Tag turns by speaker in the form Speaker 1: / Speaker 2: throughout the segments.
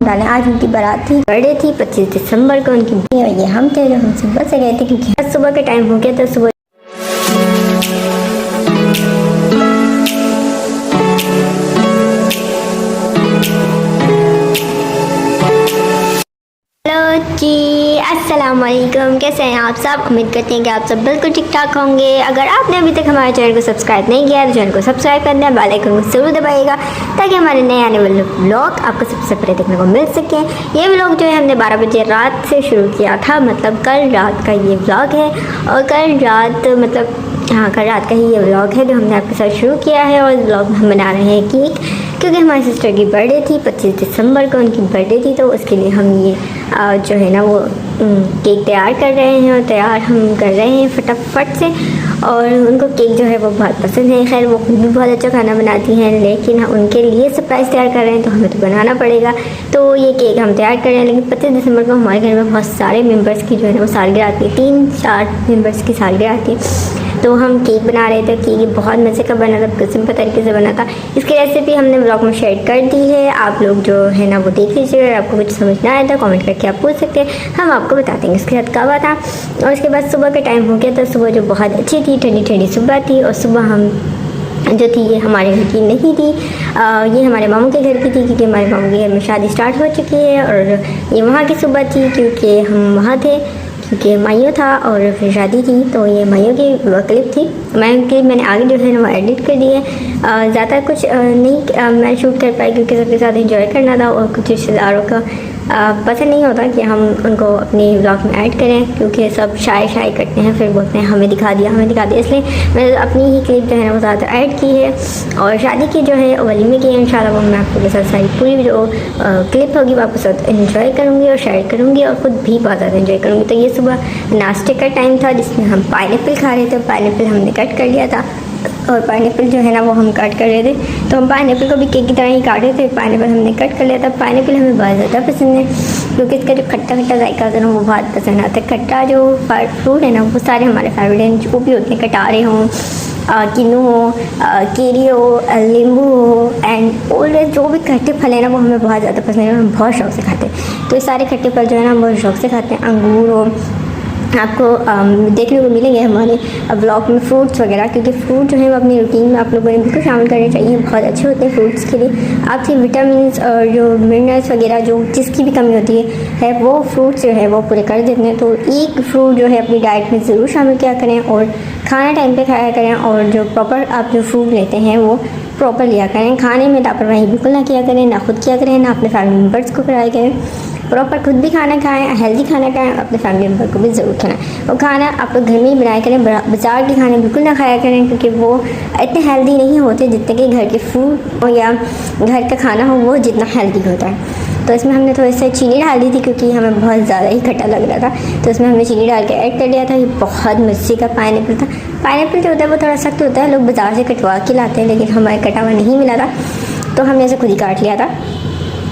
Speaker 1: डालें। आज उनकी बारात थी, बर्थडे थी 25 दिसंबर को उनकी, और ये हम थे जो हम सुबह से गए थे क्योंकि आज सुबह का टाइम हो गया था। सुबह जी अस्सलाम वालेकुम, कैसे हैं आप सब। उम्मीद करते हैं कि आप सब बिल्कुल ठीक ठाक होंगे। अगर आपने अभी तक हमारे चैनल को सब्सक्राइब नहीं किया तो चैनल को सब्सक्राइब करना है, बेल आइकन को ज़रूर दबाइएगा ताकि हमारे नए आने वाले व्लॉग आपको सबसे पहले देखने को मिल सके। ये व्लॉग जो है हमने 12 बजे रात से शुरू किया था, मतलब कल रात का ये व्लॉग है। और कल रात मतलब हाँ, कल रात का ही ये व्लॉग है जो हमने आपके साथ शुरू किया है। और व्लॉग में हम बना रहे हैं केक, क्योंकि हमारी सिस्टर की बर्थडे थी 25 दिसंबर को उनकी बर्थडे थी, तो उसके लिए हम ये जो है ना वो केक तैयार कर रहे हैं। और तैयार हम कर रहे हैं फटाफट से। और उनको केक जो है वो बहुत पसंद है। खैर वो खुद भी बहुत अच्छा खाना बनाती हैं, लेकिन हम उनके लिए सरप्राइज़ तैयार कर रहे हैं तो हमें तो बनाना पड़ेगा। तो ये केक हम तैयार कर रहे हैं। लेकिन 25 दिसंबर को हमारे घर में बहुत सारे मेम्बर्स की जो है ना वो सालगिरह आती है, 3-4 मेम्बर्स की सालगिरह आती है। तो हम केक बना रहे थे। केक बहुत मज़े का बना था, सिंपल तरीके से बना था। इसकी रेसिपी हमने ब्लॉग में शेयर कर दी है, आप लोग जो है ना वो देख लीजिए। अगर आपको कुछ समझ ना आया था कमेंट करके आप पूछ सकते हैं, हम आपको बता देंगे इसके साथ क्या हुआ था। और उसके बाद सुबह का टाइम हो गया था। सुबह जो बहुत अच्छी थी, ठंडी ठंडी सुबह थी। और सुबह हम जो थी ये हमारे घर की नहीं थी, ये हमारे मामू के घर की थी, क्योंकि हमारे मामू के घर में शादी स्टार्ट हो चुकी है। और ये वहाँ की सुबह थी क्योंकि हम वहाँ थे, क्योंकि माइयो था और फिर शादी थी। तो ये माइयो की क्लिप थी। माइयो क्लिप मैंने आगे जो है ना वो एडिट कर दी है। ज़्यादा कुछ नहीं मैं शूट कर पाई क्योंकि सबके साथ एंजॉय करना था। और कुछ रिश्तेदारों का पसंद नहीं होता कि हम उनको अपनी व्लॉग में ऐड करें, क्योंकि सब शाय करते हैं, फिर बोलते हैं हमें दिखा दिया हमें दिखा दिया। इसलिए मैंने अपनी ही क्लिप जो है ना वो ज़्यादा ऐड की है। और शादी की जो है वलीमे की है, इंशाल्लाह वो मैं आपके साथ सारी पूरी जो क्लिप होगी वो आपके साथ एंजॉय करूँगी और शेयर करूँगी, और ख़ुद भी बहुत ज़्यादा एंजॉय करूँगी। तो ये सुबह नाश्ते का टाइम था जिसमें हम पाइनएप्पल खा रहे थे। पाइनएप्पल हमने कट कर लिया था, और पाइनएप्पल जो है ना वो हम कट कर रहे थे। तो हम पाइनएप्पल को भी केक की तरह ही काटे थे। पाइनएप्पल हमने कट कर लिया था। पाइनएप्पल हमें बहुत ज़्यादा पसंद है क्योंकि इसका जो खट्टा खट्टा जायका होता है ना वो बहुत पसंद आता है। खट्टा जो फ्रूट है ना वो सारे हमारे फेवरेट हैं, जो भी होते हैं, कटारे हों, किन्नू हो, केरी हो, नींबू हो, एंड ऑलवेज जो भी खट्टे फल है ना वो हमें बहुत ज़्यादा पसंद है, हम बहुत शौक से खाते हैं। तो ये सारे खट्टे फल जो है ना हम बहुत शौक से खाते हैं। अंगूर हो, आपको देखने को मिलेंगे हमारे ब्लॉग में फ्रूट्स वगैरह, क्योंकि फ्रूट जो है वो अपनी रूटीन में आप लोगों ने बिल्कुल शामिल करने चाहिए। बहुत अच्छे होते हैं फ्रूट्स के लिए। आपकी विटामिन और जो मिनरल्स वगैरह जो जिसकी भी कमी होती है वो फ्रूट्स जो है वो पूरे कर देते हैं। तो एक फ्रूट जो है अपनी डाइट में ज़रूर शामिल किया करें, और खाना टाइम पे खाया करें, और जो प्रॉपर आप जो फ्रूट लेते हैं वो प्रॉपर लिया करें। खाने में लापरवाही बिल्कुल ना किया करें, ना खुद किया करें, ना अपने फैमिली मेम्बर्स को कराया करें। प्रॉपर खुद भी खाना खाएं, हेल्दी खाना खाएं, अपने फैमिली मेम्बर को भी ज़रूर खाना। और खाना आप लोग घर में ही बनाया करें, बाज़ार के खाने बिल्कुल ना खाया करें, क्योंकि वो इतने हेल्दी नहीं होते जितने कि घर के फूड हो या घर का खाना हो वो जितना हेल्दी होता है। तो इसमें हमने थोड़ी सी चीनी डाल दी थी क्योंकि हमें बहुत ज़्यादा ही खट्टा लग रहा था, तो इसमें हमने चीनी डाल के ऐड कर लिया था। ये बहुत मज़े का पाइनएप्पल था। पाइनएप्पल जो होता है वो थोड़ा सख्त होता है, लोग बाज़ार से कटवा के लाते हैं, लेकिन हमारे कटा हुआ नहीं मिला था तो हमने इसे खुद ही काट लिया था।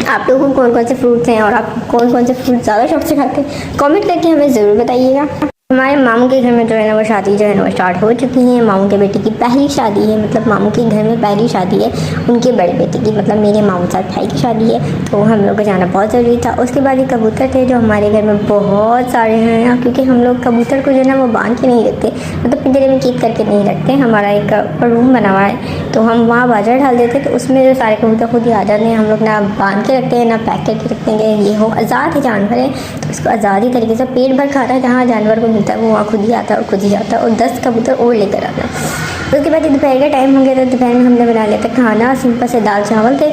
Speaker 1: आप लोगों को कौन कौन से फ्रूट्स हैं और आप कौन कौन से फ्रूट ज़्यादा शौक से खाते हैं कमेंट करके हमें ज़रूर बताइएगा। हमारे मामू के घर में जो है ना वो शादी जो है ना वो स्टार्ट हो चुकी है। मामू के बेटे की पहली शादी है, मतलब मामू के घर में पहली शादी है उनके बड़े बेटे की, मतलब मेरे मामू साथ भाई की शादी है। तो हम लोग को जाना बहुत ज़रूरी था। उसके बाद ये कबूतर थे जो हमारे घर में बहुत सारे हैं, क्योंकि हम लोग कबूतर को जो है ना वो बांध के नहीं रखते, मतलब पिंजरे में कैद करके नहीं रखते। हमारा एक रूम बना हुआ है तो हम वहाँ बाजार डाल देते, तो उसमें जो सारे कबूतर खुद ही आ जाते हैं। हम लोग ना बांध के रखते हैं ना पैक करके रखते हैं। ये हो आज़ाद है जानवर है तो इसको आज़ादी तरीके से पेट भर खाता है, जहाँ जानवर को मिलता है वो वहाँ खुद ही आता है और खुद ही जाता है, और 10 कबूतर और लेकर आता है। उसके बाद दोपहर का टाइम हो गया था। दोपहर में हमने बना लिया था खाना, सिंपल से दाल चावल थे,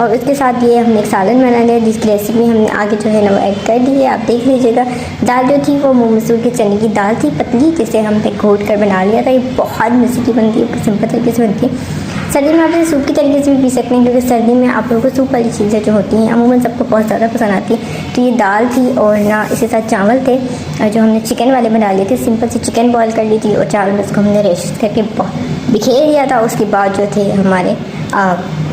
Speaker 1: और उसके साथ ये हमने एक सालन बना लिया जिसकी रेसिपी हमने आगे जो है ना वो ऐड कर दी है, आप देख लीजिएगा। दाल जो थी वो मूंग मसूर के चने की दाल थी पतली, जिसे हमने घोट कर बना लिया था। ये बहुत मज़े की बनती है, सिंपल तरीके से बनती है। सर्दी में आप इसे सूप की तरीके से भी पी सकते हैं, क्योंकि सर्दी में आप लोगों को सूप वाली चीज़ें जो होती हैं अमूमन सबको बहुत ज़्यादा पसंद आती है। तो ये दाल थी और ना इसके साथ चावल थे जो हमने चिकन वाले बना लिए थे। सिंपल से चिकन बॉईल कर ली थी और चावल में उसको हमने रेस्ट करके बिखेर दिया था। उसके बाद जो थे हमारे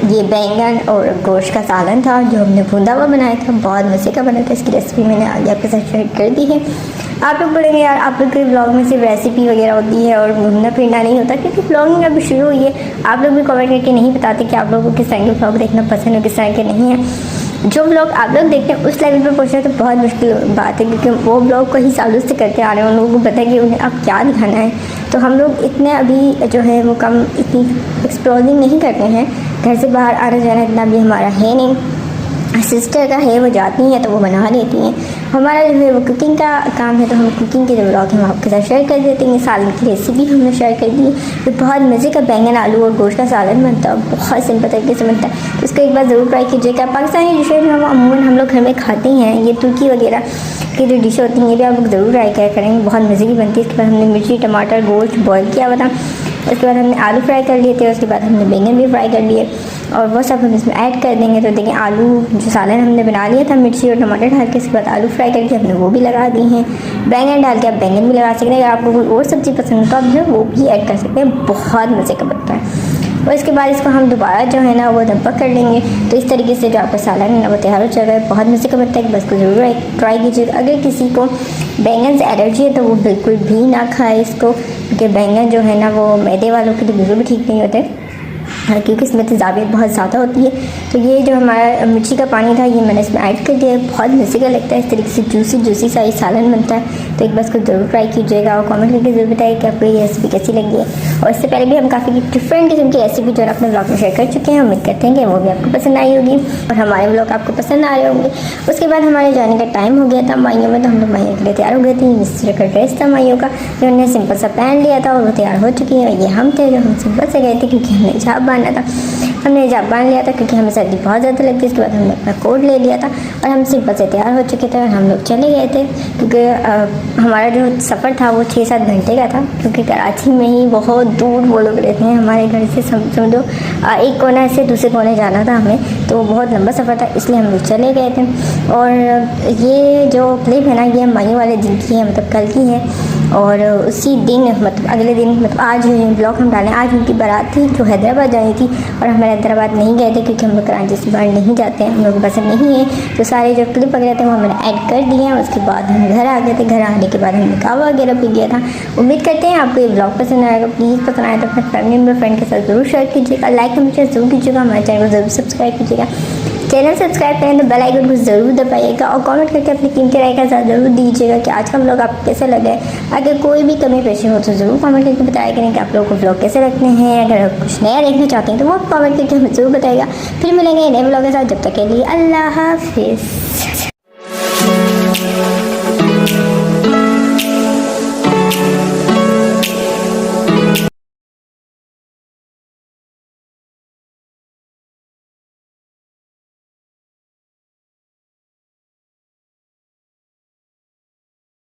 Speaker 1: ये बैंगन और गोश्त का सालन था जो हमने भुंदा हुआ बनाया था, बहुत मज़े का बना था। इसकी रेसिपी मैंने आगे आपके साथ शेयर कर दी है। आप लोग बोलेंगे यार आप लोग के ब्लॉग में सिर्फ रेसिपी वगैरह होती है और घूमना फिरना नहीं होता, क्योंकि ब्लॉगिंग अभी शुरू हुई है। आप लोग भी कमेंट करके नहीं बताते कि आप लोगों को किस तरह के ब्लॉग देखना पसंद है, किस तरह के नहीं है। जो ब्लॉग आप लोग देखते हैं उस लेवल पर पहुँचना तो बहुत मुश्किल बात है, क्योंकि वो ब्लॉग कई सालों से करते आ रहे हैं, उन लोगों को पता है कि उन्हें अब क्या दिखाना है। तो हम लोग इतने अभी जो है वो कम इतनी एक्सप्लोरिंग नहीं करते हैं, घर से बाहर आना जाना इतना भी हमारा है नहीं। सिस्टर का है, वो जाती हैं तो वो बना लेती हैं। हमारा जो है वो कुकिंग का काम है, तो हम कुकिंग के जो ब्लॉग हम आपके साथ शेयर कर देते हैं। सालन की रेसिपी हमने शेयर कर दी, तो बहुत मज़े का बैंगन आलू और गोश्त का सालन बनता है, बहुत सिंपल तरीके से बनता है। उसको एक बार ज़रूर ट्राई कीजिएगा। पाकिस्तानी डिशेज में अमूमन हम लोग घर में खाते हैं, ये तुर्की वगैरह की जो डिशें होती हैं ये भी आप लोग ज़रूर ट्राई किया करेंगे, बहुत मज़े की बनती है। इसके बाद हमने मिर्ची टमाटर गोश्त बॉयल किया हुआ था, उसके बाद हमने आलू फ्राई कर लिए थे, उसके बाद हमने बैंगन भी फ्राई कर लिए और वो सब हम इसमें ऐड कर देंगे। तो देखिए आलू जो सालन हमने बना लिया था मिर्ची और टमाटर डाल के, उसके बाद आलू फ्राई करके हमने वो भी लगा दी हैं। बैंगन डाल के आप बैंगन भी लगा सकते हैं, अगर आपको कोई और सब्ज़ी पसंद है तो आप जो वो भी ऐड कर सकते हैं, बहुत मज़े का बनता है। और इसके बाद इसको हम दोबारा जो है ना वो दम पक कर लेंगे। तो इस तरीके से जो आपका सालन है ना वो तैयार हो जाएगा, बहुत मज़े का बनता है। बस को ज़रूर ट्राई कीजिएगा। अगर किसी को बैंगन से एलर्जी है तो वो बिल्कुल भी ना खाए इसको, क्योंकि बैंगन जो है ना वो मैदे वालों के लिए बिल्कुल भी ठीक नहीं होते, क्योंकि इसमें तेज़ाबियत बहुत ज़्यादा होती है। तो ये जो हमारा मिर्ची का पानी था ये मैंने इसमें ऐड कर दिया है, बहुत मज़े का लगता है। इस तरीके से जूसी सा ये सालन बनता है। तो एक बार इसको ज़रूर ट्राई कीजिएगा और कमेंट करके ज़रूर बताइए कि आपको ये रेसिपी कैसी लगी है। और इससे पहले भी हम काफ़ी डिफरेंट किस्म की रेसिपी जो है अपने ब्लॉग में शेयर कर चुके हैं, उम्मीद करते हैं कि वो भी आपको पसंद आई होगी और हमारे ब्लॉग आपको पसंद आ रहे होंगे। उसके बाद हमारे जाने का टाइम हो गया था माइयों में, तो हम लोग माइयों के लिए तैयार हो गए थे। इस तरह का ड्रेस था माइयों का, जो उन्होंने सिंपल सा पहन लिया था और वो तैयार हो चुकी है। और ये हम थे जो हम सिंपल से गए थे, क्योंकि हमने हिजाब बांधा था। हमने हिजाब बांध लिया था क्योंकि हमें सर्दी बहुत ज़्यादा लगती है। उसके बाद हमने अपना कोट ले लिया था और हम सिंपल से तैयार हो चुके थे और हम लोग चले गए थे, क्योंकि हमारा जो सफ़र था वो 6-7 घंटे का था, क्योंकि कराची में ही बहुत दूर वो लोग रहते हैं हमारे घर से। समझो एक कोने से दूसरे कोने जाना था हमें, तो बहुत लंबा सफ़र था, इसलिए हम लोग चले गए थे। और ये जो क्लिप है ना ये माई वाले दिन की है, मतलब कल की है। और उसी दिन मतलब अगले दिन मतलब आज ब्लॉग हम डालें, आज उनकी बारात थी जो हैदराबाद जानी थी और हम हैदराबाद नहीं गए थे, क्योंकि हम लोग कराची से बाहर नहीं जाते हैं, हम लोग को पसंद नहीं है। तो सारे जो क्लिप वगैरह थे वो हमने ऐड कर दिए हैं। उसके बाद हम घर आ गए थे, घर आने के बाद हमने कावा वगैरह पी लिया था। उम्मीद करते हैं आपको ये ब्लॉग पसंद आएगा। प्लीज़ पसंद आए तो अपने फैमिली मेम्बर फ्रेंड के साथ ज़रूर शेयर कीजिएगा, लाइक कमेंट ज़रूर कीजिएगा, हमारे चैनल को ज़रूर सब्सक्राइब कीजिएगा। चैनल सब्सक्राइब करें तो बेल आइकन को ज़रूर दबाइएगा और कमेंट करके अपनी कीमती राय का साथ ज़रूर दीजिएगा कि आज का ब्लॉग आपको कैसे लगा है। अगर कोई भी कमी पेशी हो तो ज़रूर कमेंट करके बताया करें कि आप लोगों को ब्लॉग कैसे लगते हैं। अगर आप कुछ नया देखना चाहते हैं तो वो कमेंट करके हमें ज़रूर बताइएगा। फिर मिलेंगे नए ब्लॉग के साथ, जब तक के लिए अल्लाह हाफिज़।